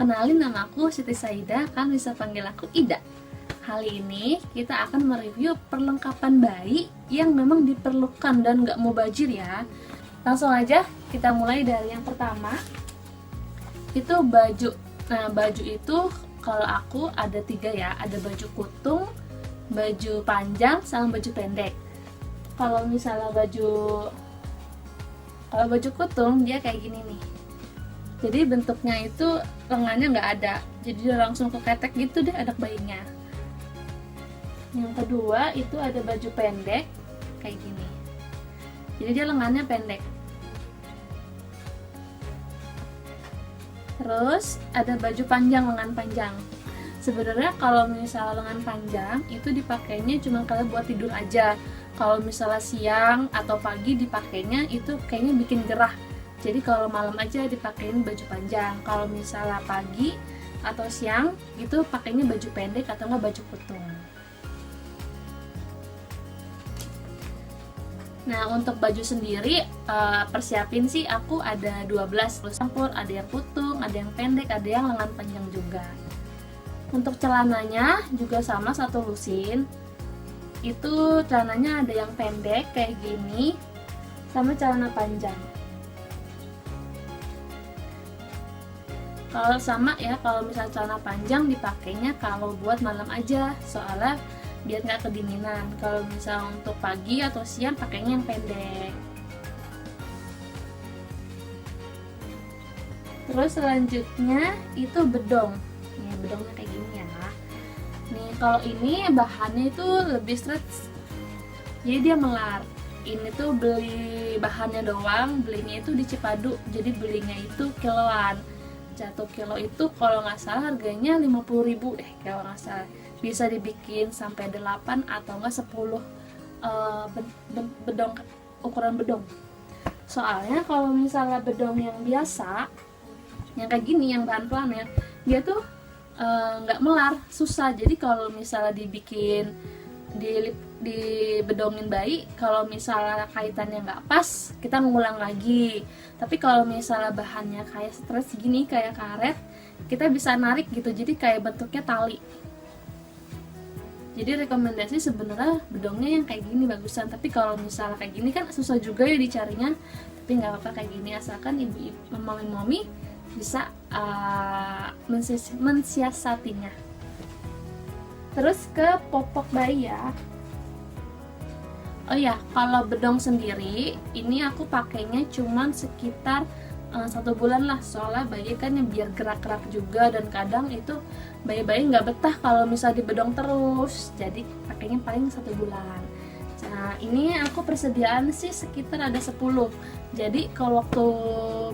kenalin, nama aku Siti Saida, kan bisa panggil aku Ida. Kali ini kita akan mereview perlengkapan bayi yang memang diperlukan dan nggak mubazir ya. Langsung aja kita mulai dari yang pertama, itu baju. Nah, baju itu kalau aku ada 3 ya, ada baju kutung, baju panjang, sama baju pendek. Kalau misalnya baju kutung dia kayak gini nih. Jadi bentuknya itu lengannya nggak ada, jadi dia langsung ke ketek gitu deh anak bayinya. Yang kedua itu ada baju pendek kayak gini, jadi dia lengannya pendek. Terus ada baju panjang, lengan panjang. Sebenarnya kalau misalnya lengan panjang itu dipakainya cuma kalau buat tidur aja. Kalau misalnya siang atau pagi dipakainya itu kayaknya bikin gerah. Jadi kalau malam aja dipakein baju panjang. Kalau misalnya pagi atau siang itu pakainya baju pendek atau enggak baju kutung. Nah, untuk baju sendiri persiapin sih aku ada 12 terus campur, ada yang kutung, ada yang pendek, ada yang lengan panjang juga. Untuk celananya juga sama, satu lusin. Itu celananya ada yang pendek kayak gini sama celana panjang. Kalau sama ya, kalau misalnya celana panjang dipakainya kalau buat malam aja, soalnya biar nggak kedinginan. Kalau misalnya untuk pagi atau siang pakainya yang pendek. Terus selanjutnya itu bedong. Nih, bedongnya kayak gini ya. Nih, kalau ini bahannya itu lebih stretch, jadi dia melar. Ini tuh beli bahannya doang, belinya itu di Cipadu, jadi belinya itu kiloan. 1 kilo itu kalau nggak salah harganya 50.000 deh kalau nggak salah. Bisa dibikin sampai 8 atau enggak 10 bedong, ukuran bedong. Soalnya kalau misalnya bedong yang biasa, yang kayak gini, yang bahan planet, dia tuh nggak melar, susah. Jadi kalau misalnya dibikin di bedongin bayi, kalau misalnya kaitannya nggak pas, kita ngulang lagi. Tapi kalau misalnya bahannya kayak stres gini, kayak karet, kita bisa narik gitu, jadi kayak bentuknya tali. Jadi rekomendasi sebenarnya bedongnya yang kayak gini bagusan. Tapi kalau misalnya kayak gini kan susah juga ya dicarinya. Tapi nggak apa-apa kayak gini, asalkan ibu-ibu, mami-mami bisa mensiasatinya. Terus ke popok bayi ya. Oh ya, kalau bedong sendiri ini aku pakainya cuman sekitar 1 bulan lah, soalnya bayi kan yang biar gerak-gerak juga, dan kadang itu bayi-bayi nggak betah kalau misal di bedong terus, jadi pakainya paling 1 bulan. Nah, ini aku persediaan sih sekitar ada 10. Jadi kalau waktu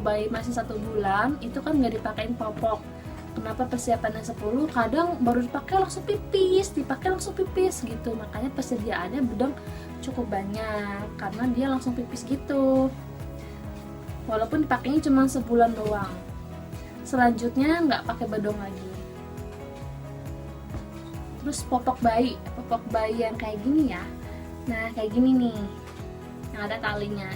bayi masih 1 bulan itu kan nggak dipakein popok. Kenapa persiapannya 10? Kadang baru dipakai langsung pipis gitu. Makanya persediaannya bedong cukup banyak karena dia langsung pipis gitu. Walaupun dipakainya cuma sebulan doang. Selanjutnya nggak pakai bedong lagi. Terus popok bayi yang kayak gini ya. Nah, kayak gini nih, yang ada talinya.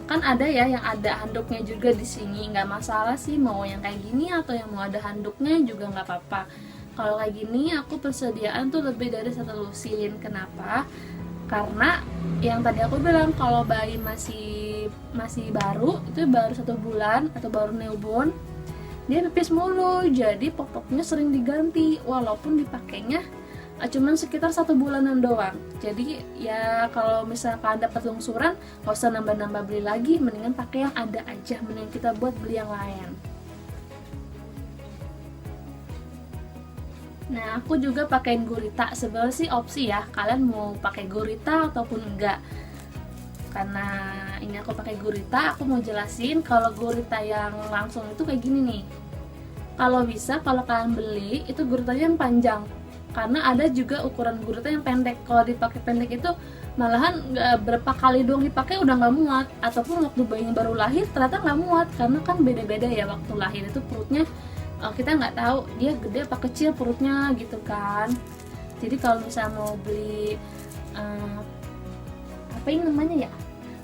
Kan ada ya yang ada handuknya juga di sini, nggak masalah sih mau yang kayak gini atau yang mau ada handuknya juga nggak apa-apa. Kalau kayak gini aku persediaan tuh lebih dari 1 lusin. Kenapa? Karena yang tadi aku bilang kalau bayi masih baru, itu baru 1 bulan atau baru newborn, dia pipis mulu, jadi popoknya sering diganti walaupun dipakainya cuman sekitar 1 bulanan doang. Jadi ya kalau misalkan dapat lungsuran, gak usah nambah-nambah beli lagi, mendingan pakai yang ada aja, mending kita buat beli yang lain. Nah, aku juga pakein gurita. Sebenarnya sih opsi ya, kalian mau pakai gurita ataupun enggak. Karena ini aku pakai gurita, aku mau jelasin kalau gurita yang langsung itu kayak gini nih. Kalau bisa, kalau kalian beli itu guritanya yang panjang. Karena ada juga ukuran gurita yang pendek. Kalau dipakai pendek itu malahan nggak berapa kali doang dipakai udah nggak muat, ataupun waktu bayinya baru lahir ternyata nggak muat, karena kan beda-beda ya waktu lahir itu perutnya, kita nggak tahu dia gede apa kecil perutnya gitu kan. Jadi kalau misalnya mau beli apa ini namanya ya,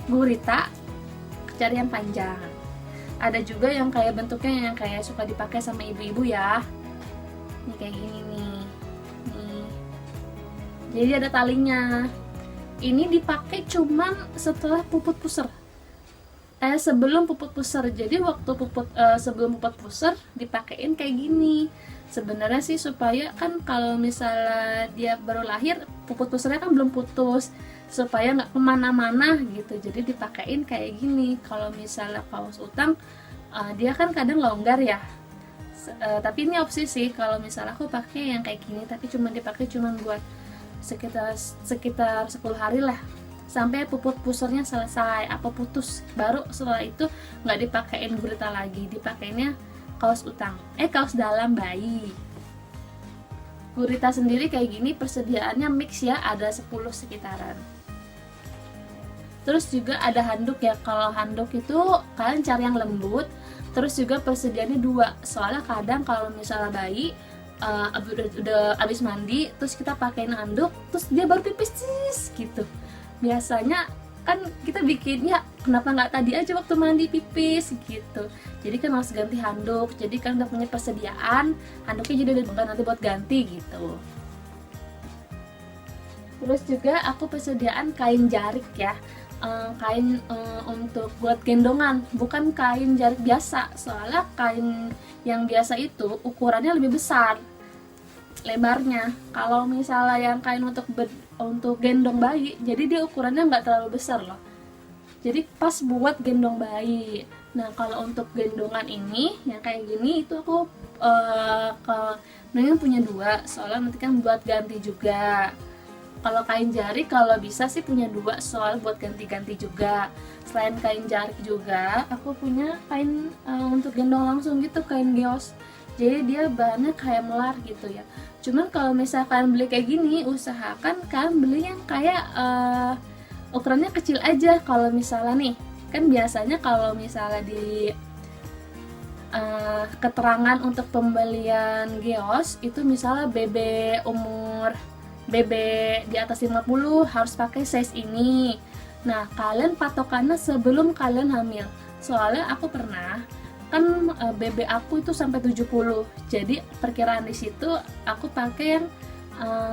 gurita, cari yang panjang. Ada juga yang kayak bentuknya yang kayak suka dipakai sama ibu-ibu ya. Ini kayak gini nih. Nih. Jadi ada talinya. Ini dipakai cuman setelah puput puser. Sebelum puput puser. Jadi waktu sebelum puput puser dipakein kayak gini. Sebenarnya sih supaya kan kalau misalnya dia baru lahir puput pusernya kan belum putus, supaya nggak kemana-mana gitu. Jadi dipakein kayak gini. Kalau misalnya kaos utang dia kan kadang longgar ya. Tapi ini opsi sih, kalau misalnya aku pakai yang kayak gini tapi cuma dipakai cuma buat sekitar 10 hari lah, sampai puput pusernya selesai apa putus, baru setelah itu nggak dipakein gurita lagi, dipakainya kaos utang kaos dalam bayi. Gurita sendiri kayak gini persediaannya mix ya, ada 10 sekitaran. Terus juga ada handuk ya. Kalau handuk itu kalian cari yang lembut. Terus juga persediaannya 2. Soalnya kadang kalau misalnya bayi udah abis mandi terus kita pakein handuk, terus dia baru pipis gitu. Biasanya kan kita bikin ya, kenapa nggak tadi aja waktu mandi pipis gitu. Jadi kan harus ganti handuk. Jadi kan udah punya persediaan, handuknya jadi udah nanti buat ganti gitu. Terus juga aku persediaan kain jarik ya. Kain untuk buat gendongan, bukan kain jarik biasa. Soalnya kain yang biasa itu ukurannya lebih besar lebarnya. Kalau misalnya yang kain untuk gendong bayi, jadi dia ukurannya nggak terlalu besar loh. Jadi pas buat gendong bayi. Nah kalau untuk gendongan ini yang kayak gini itu aku mendingan punya 2, soalnya nanti kan buat ganti juga. Kalau kain jarik kalau bisa sih punya 2, soal buat ganti-ganti juga. Selain kain jarik juga aku punya kain untuk gendong langsung gitu, kain geos. Jadi dia bahannya kayak melar gitu ya. Cuman kalau misalkan beli kayak gini, usahakan kalian beli yang kayak ukurannya kecil aja. Kalau misalnya nih, kan biasanya kalau misalnya di keterangan untuk pembelian geos itu misalnya BB di atas 50 harus pakai size ini. Nah kalian patokannya sebelum kalian hamil. Soalnya aku pernah kan BB aku itu sampai 70. Jadi perkiraan di situ aku pakai yang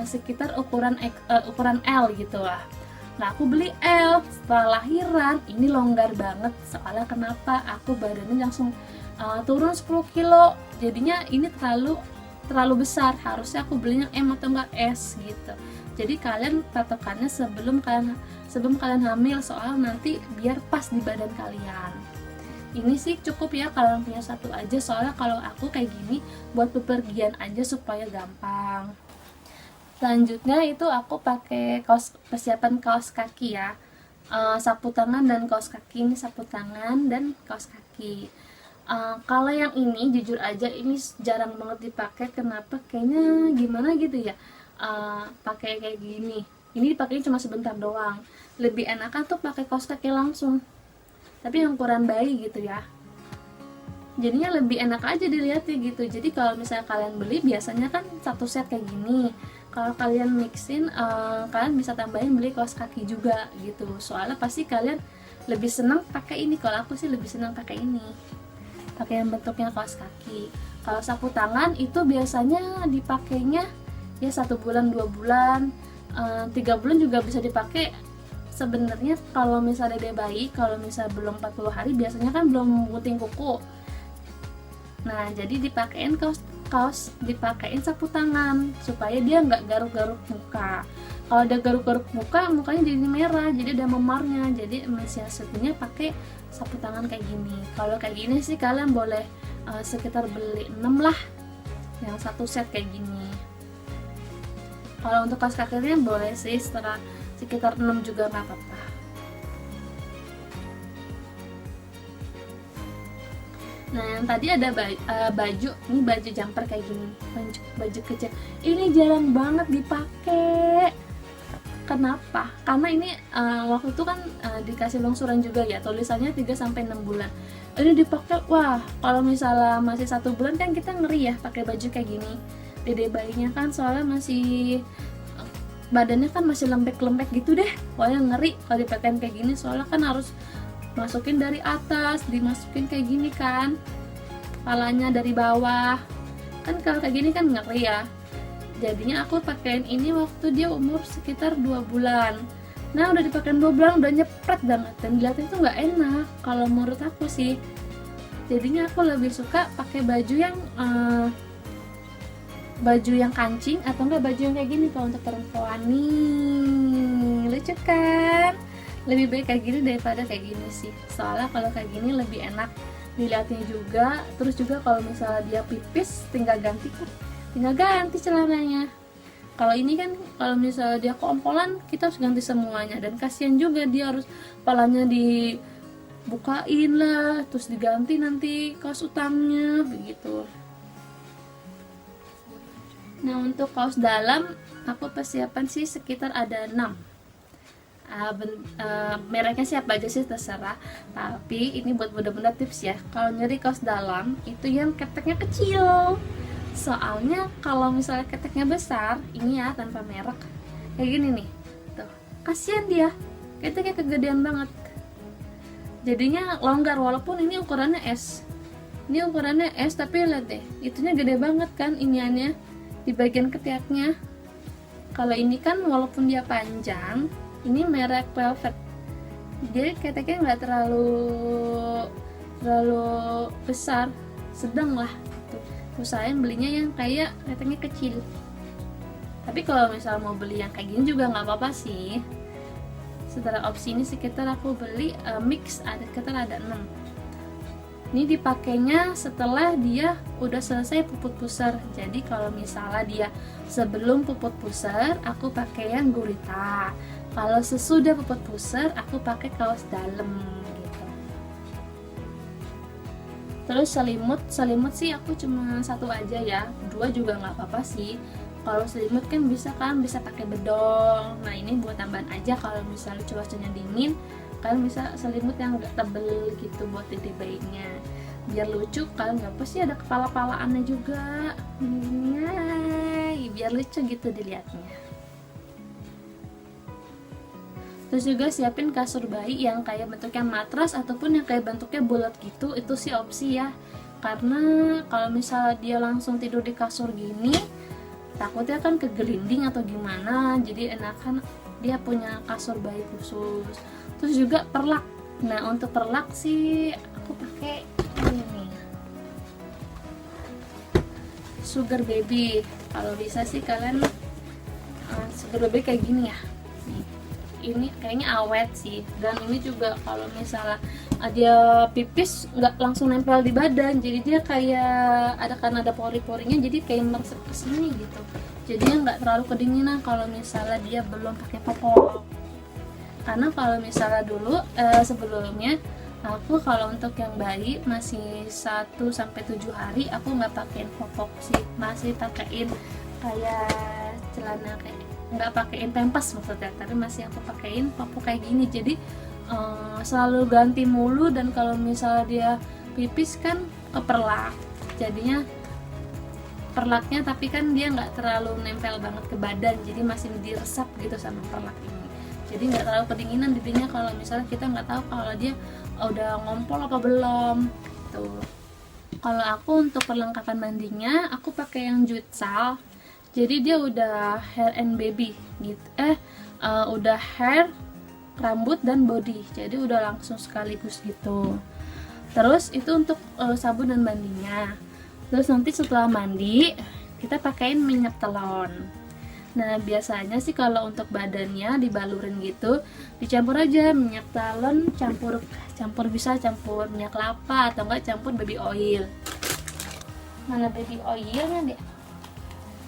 sekitar ukuran L gitu lah. Nah aku beli L, setelah lahiran ini longgar banget. Soalnya kenapa? Aku badannya langsung turun 10 kilo. Jadinya ini terlalu besar, harusnya aku belinya M atau enggak S gitu. Jadi kalian patokannya sebelum kalian hamil, soal nanti biar pas di badan kalian. Ini sih cukup ya kalian punya 1 aja, soalnya kalau aku kayak gini buat bepergian aja supaya gampang. Selanjutnya itu aku pakai persiapan kaos kaki ya, sapu tangan dan kaos kaki. Ini sapu tangan dan kaos kaki. Kalau yang ini jujur aja ini jarang banget dipakai. Kenapa? Kayaknya gimana gitu ya, pakai kayak gini. Ini dipakai cuma sebentar doang. Lebih enakan tuh pakai kaos kaki langsung, tapi yang ukuran bayi gitu ya. Jadinya lebih enak aja dilihatnya gitu. Jadi kalau misalnya kalian beli biasanya kan 1 set kayak gini. Kalau kalian mixin, kalian bisa tambahin beli kaos kaki juga gitu. Soalnya pasti kalian lebih senang pakai ini. Kalau aku sih lebih senang pakai ini, pakai yang bentuknya kaos kaki. Kalau sapu tangan itu biasanya dipakainya ya 1 bulan, 2 bulan, 3 bulan juga bisa dipakai. Sebenarnya kalau misalnya dia bayi, kalau misalnya belum 40 hari biasanya kan belum gunting kuku. Nah jadi dipakein kaos dipakein sapu tangan supaya dia nggak garuk-garuk muka. Kalau dia garuk-garuk muka, mukanya jadi merah, jadi ada memarnya. Jadi mensiasatinya pakai sapu tangan kayak gini. Kalau kayak gini sih kalian boleh sekitar beli 6 lah, yang 1 set kayak gini. Kalau untuk kaos kakinya boleh sih sekitar 6 juga nggak apa-apa. Nah yang tadi ada baju, ini baju jumper kayak gini, baju kecil. Ini jarang banget dipakai. Kenapa? Karena ini waktu itu kan dikasih longsuran juga ya, tulisannya 3-6 bulan. Ini dipakai, wah kalau misalnya masih 1 bulan kan kita ngeri ya pakai baju kayak gini. Dede bayinya kan soalnya masih badannya kan masih lembek-lembek gitu deh. Pokoknya ngeri kalau dipakai kayak gini, soalnya kan harus masukin dari atas, dimasukin kayak gini kan, kepalanya dari bawah. Kan kalau kayak gini kan ngeri ya. Jadinya aku pakein ini waktu dia umur sekitar 2 bulan. Nah udah dipakein 2 bulan udah nyepret banget, dan dilihatin tuh nggak enak kalau menurut aku sih. Jadinya aku lebih suka pakai baju yang kancing atau enggak baju yang kayak gini kalau untuk perempuan nih. Lucu kan? Lebih baik kayak gini daripada kayak gini sih. Soalnya kalau kayak gini lebih enak dilihatnya juga. Terus juga kalau misalnya dia pipis tinggal ganti celananya. Kalau ini kan kalau misalnya dia keompolan kita harus ganti semuanya, dan kasihan juga dia harus kepalanya dibukain lah, terus diganti nanti kaos utangnya begitu. Nah untuk kaos dalam aku persiapan sih sekitar ada 6. Mereknya siapa aja sih terserah, tapi ini buat bunda-bunda tips ya, kalau nyari kaos dalam itu yang keteknya kecil. Soalnya kalau misalnya keteknya besar, ini ya tanpa merek kayak gini nih tuh, kasihan dia keteknya kegedean banget, jadinya longgar. Walaupun ini ukurannya S, tapi lihat deh itunya gede banget kan iniannya di bagian keteknya. Kalau ini kan walaupun dia panjang, ini merek Velvet, jadi keteknya nggak terlalu besar, sedang lah. Usahain belinya yang kayak keteknya kecil. Tapi kalau misal mau beli yang kayak gini juga nggak apa-apa sih. Setelah opsi ini sekitar aku beli mix, sekitar ada 6. Ini dipakainya setelah dia udah selesai puput pusar. Jadi kalau misalnya dia sebelum puput pusar, aku pakai yang gurita. Kalau sesudah puput pusar, aku pakai kaos dalam. Terus selimut sih aku cuma 1 aja ya, 2 juga nggak apa-apa sih. Kalau selimut kan bisa pakai bedong. Nah ini buat tambahan aja kalau misalnya cuacanya dingin, kalian bisa selimut yang agak tebel gitu buat dede bayinya, biar lucu kan. Nggak apa sih ada kepala-palaannya juga, biar lucu gitu dilihatnya. Terus juga siapin kasur bayi yang kayak bentuknya matras ataupun yang kayak bentuknya bulat gitu, itu sih opsi ya. Karena kalau misalnya dia langsung tidur di kasur gini, takutnya kan kegelinding atau gimana. Jadi enakan dia punya kasur bayi khusus. Terus juga perlak. Nah untuk perlak sih aku pakai ini, Sugar Baby. Kalau bisa sih kalian Sugar Baby kayak gini ya. Ini kayaknya awet sih, dan ini juga kalau misalnya dia pipis nggak langsung nempel di badan, jadi dia kayak ada pori-porinya, jadi kayak meresap ke sini gitu, jadinya nggak terlalu kedinginan kalau misalnya dia belum pakai popok. Karena kalau misalnya dulu sebelumnya aku kalau untuk yang bayi masih 1-7 hari aku nggak pakein popok sih, masih pakein kayak celana kayak nggak pakein pempas maksudnya, tapi masih aku pakein popok kayak gini. Jadi selalu ganti mulu, dan kalau misalnya dia pipis kan keperlak, jadinya perlaknya tapi kan dia nggak terlalu nempel banget ke badan, jadi masih diresap gitu sama perlak ini, jadi nggak terlalu kedinginan didinya kalau misalnya kita nggak tahu kalau dia udah ngompol apa belum tuh. Kalau aku untuk perlengkapan mandinya aku pakai yang Juitsal. Jadi dia udah hair and baby gitu, udah hair, rambut dan body, jadi udah langsung sekaligus gitu. Terus itu untuk sabun dan mandinya. Terus nanti setelah mandi kita pakein minyak telon. Nah biasanya sih kalau untuk badannya dibalurin gitu, dicampur aja minyak telon, campur bisa campur minyak kelapa atau enggak campur baby oil. Mana baby oilnya deh?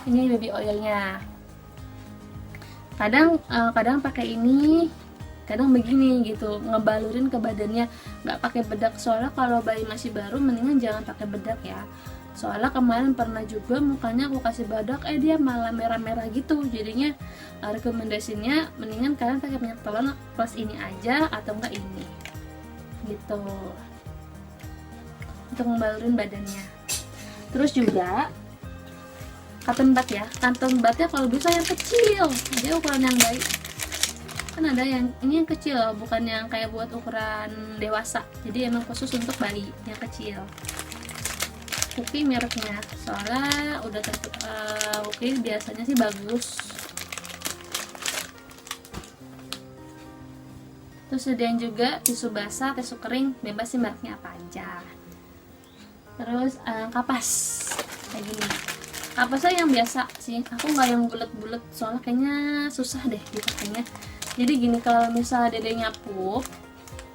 Ini baby oilnya. Kadang pakai ini, kadang begini gitu, ngebalurin ke badannya, nggak pakai bedak. Soalnya kalau bayi masih baru mendingan jangan pakai bedak ya. Soalnya kemarin pernah juga mukanya aku kasih bedak, dia malah merah-merah gitu. Jadinya rekomendasinya mendingan kalian pakai minyak telon plus ini aja atau enggak ini gitu, untuk ngebalurin badannya. Terus juga cotton bud ya, kantong budnya kalau bisa yang kecil, dia ukuran yang baik. Kan ada yang ini yang kecil loh, bukan yang kayak buat ukuran dewasa, jadi emang khusus untuk bayi yang kecil. Cookie mereknya, soalnya udah tentu Cookie biasanya sih bagus. Terus sediain juga tisu basah, tisu kering, bebas sih mereknya apa aja. Terus kapas kayak gini. Kapasnya yang biasa sih, aku nggak yang bulat-bulat soalnya kayaknya susah deh dipakainya. Jadi gini, kalau misalnya dedenya pup,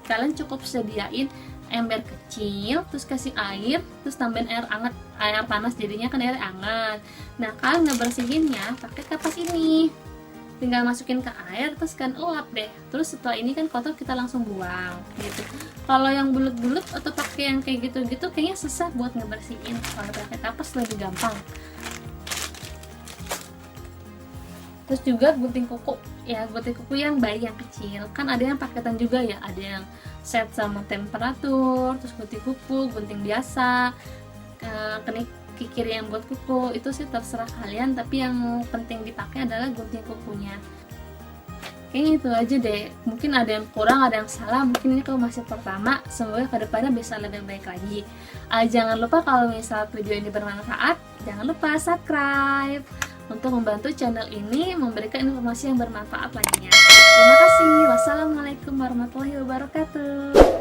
kalian cukup sediain ember kecil, terus kasih air, terus tambahin air hangat, air panas, jadinya kan air hangat. Nah, kalian ngebersihinnya pakai kapas ini, tinggal masukin ke air, terus kan elap deh. Terus setelah ini kan kotor, kita langsung buang gitu. Kalau yang bulat-bulat atau pakai yang kayak gitu-gitu kayaknya susah buat ngebersihin. Kalau pakai kapas lebih gampang. Terus juga gunting kuku, ya gunting kuku yang bayi yang kecil, kan ada yang paketan juga ya, ada yang set sama temperatur, terus gunting kuku, gunting biasa, kenik kikir yang buat kuku, itu sih terserah kalian, tapi yang penting dipakai adalah gunting kukunya. Kayaknya itu aja deh, mungkin ada yang kurang, ada yang salah, mungkin ini kalau masih pertama, semoga kedepannya bisa lebih baik lagi. Jangan lupa kalau misal video ini bermanfaat, jangan lupa subscribe untuk membantu channel ini memberikan informasi yang bermanfaat lainnya. Terima kasih. Wassalamualaikum warahmatullahi wabarakatuh.